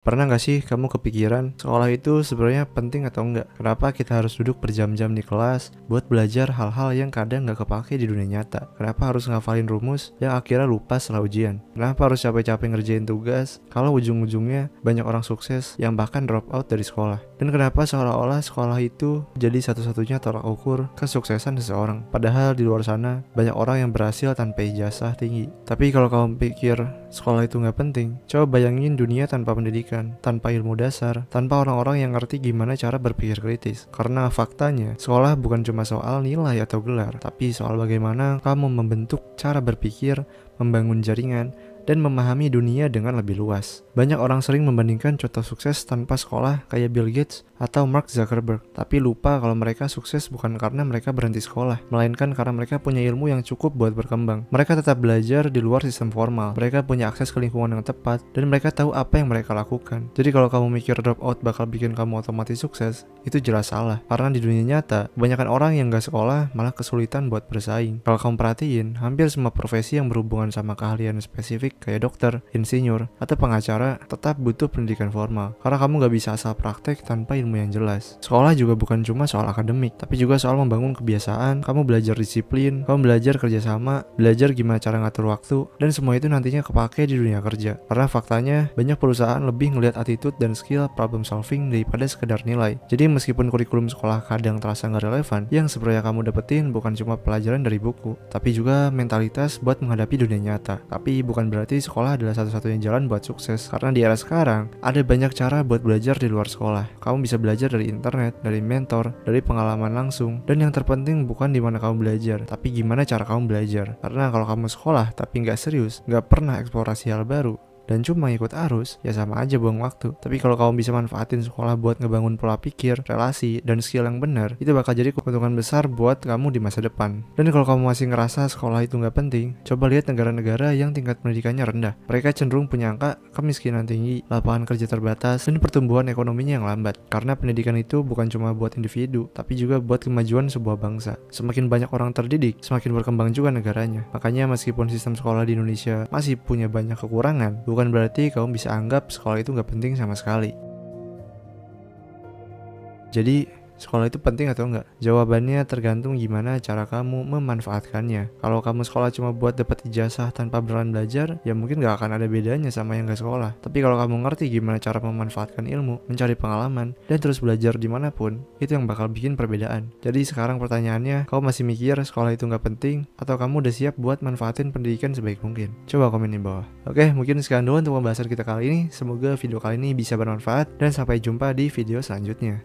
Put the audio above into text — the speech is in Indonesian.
Pernah nggak sih kamu kepikiran sekolah itu sebenarnya penting atau enggak? Kenapa kita harus duduk berjam-jam di kelas buat belajar hal-hal yang kadang nggak kepake di dunia nyata? Kenapa harus ngafalin rumus yang akhirnya lupa setelah ujian? Kenapa harus capek-capek ngerjain tugas kalau ujung-ujungnya banyak orang sukses yang bahkan drop out dari sekolah? Dan kenapa seolah-olah sekolah itu jadi satu-satunya tolak ukur kesuksesan seseorang? Padahal di luar sana banyak orang yang berhasil tanpa ijazah tinggi. Tapi kalau kamu pikir sekolah itu nggak penting, coba bayangin dunia tanpa pendidikan, tanpa ilmu dasar, tanpa orang-orang yang ngerti gimana cara berpikir kritis. Karena faktanya, sekolah bukan cuma soal nilai atau gelar, tapi soal bagaimana kamu membentuk cara berpikir, membangun jaringan, dan memahami dunia dengan lebih luas. Banyak orang sering membandingkan contoh sukses tanpa sekolah kayak Bill Gates atau Mark Zuckerberg, tapi lupa kalau mereka sukses bukan karena mereka berhenti sekolah, melainkan karena mereka punya ilmu yang cukup buat berkembang. Mereka tetap belajar di luar sistem formal, mereka punya akses ke lingkungan yang tepat, dan mereka tahu apa yang mereka lakukan. Jadi kalau kamu mikir drop out bakal bikin kamu otomatis sukses, itu jelas salah. Karena di dunia nyata, kebanyakan orang yang gak sekolah malah kesulitan buat bersaing. Kalau kamu perhatiin, hampir semua profesi yang berhubungan sama keahlian spesifik kayak dokter, insinyur, atau pengacara tetap butuh pendidikan formal. Karena kamu gak bisa asal praktek tanpa ilmu yang jelas. Sekolah juga bukan cuma soal akademik, tapi juga soal membangun kebiasaan. Kamu belajar disiplin, kamu belajar kerjasama, belajar gimana cara ngatur waktu, dan semua itu nantinya kepake di dunia kerja. Karena faktanya, banyak perusahaan lebih ngelihat attitude dan skill problem solving daripada sekedar nilai. Jadi meskipun kurikulum sekolah kadang terasa gak relevan, yang sebenarnya kamu dapetin bukan cuma pelajaran dari buku, tapi juga mentalitas buat menghadapi dunia nyata. Tapi bukan berarti sekolah adalah satu-satunya jalan buat sukses, karena di era sekarang ada banyak cara buat belajar di luar sekolah. Kamu bisa belajar dari internet, dari mentor, dari pengalaman langsung, dan yang terpenting bukan di mana kamu belajar, tapi gimana cara kamu belajar. Karena kalau kamu sekolah tapi nggak serius, nggak pernah eksplorasi hal baru, dan cuma ikut arus, ya sama aja buang waktu. Tapi kalau kamu bisa manfaatin sekolah buat ngebangun pola pikir, relasi, dan skill yang benar, itu bakal jadi keuntungan besar buat kamu di masa depan. Dan kalau kamu masih ngerasa sekolah itu nggak penting, coba lihat negara-negara yang tingkat pendidikannya rendah. Mereka cenderung punya angka kemiskinan tinggi, lapangan kerja terbatas, dan pertumbuhan ekonominya yang lambat. Karena pendidikan itu bukan cuma buat individu, tapi juga buat kemajuan sebuah bangsa. Semakin banyak orang terdidik, semakin berkembang juga negaranya. Makanya meskipun sistem sekolah di Indonesia masih punya banyak kekurangan, bukan berarti kamu bisa anggap sekolah itu gak penting sama sekali. Jadi, sekolah itu penting atau enggak? Jawabannya tergantung gimana cara kamu memanfaatkannya. Kalau kamu sekolah cuma buat dapat ijazah tanpa beneran belajar, ya mungkin gak akan ada bedanya sama yang gak sekolah. Tapi kalau kamu ngerti gimana cara memanfaatkan ilmu, mencari pengalaman, dan terus belajar dimanapun, itu yang bakal bikin perbedaan. Jadi sekarang pertanyaannya, kamu masih mikir sekolah itu gak penting, atau kamu udah siap buat manfaatin pendidikan sebaik mungkin? Coba komen di bawah. Oke, mungkin sekian dulu untuk pembahasan kita kali ini. Semoga video kali ini bisa bermanfaat, dan sampai jumpa di video selanjutnya.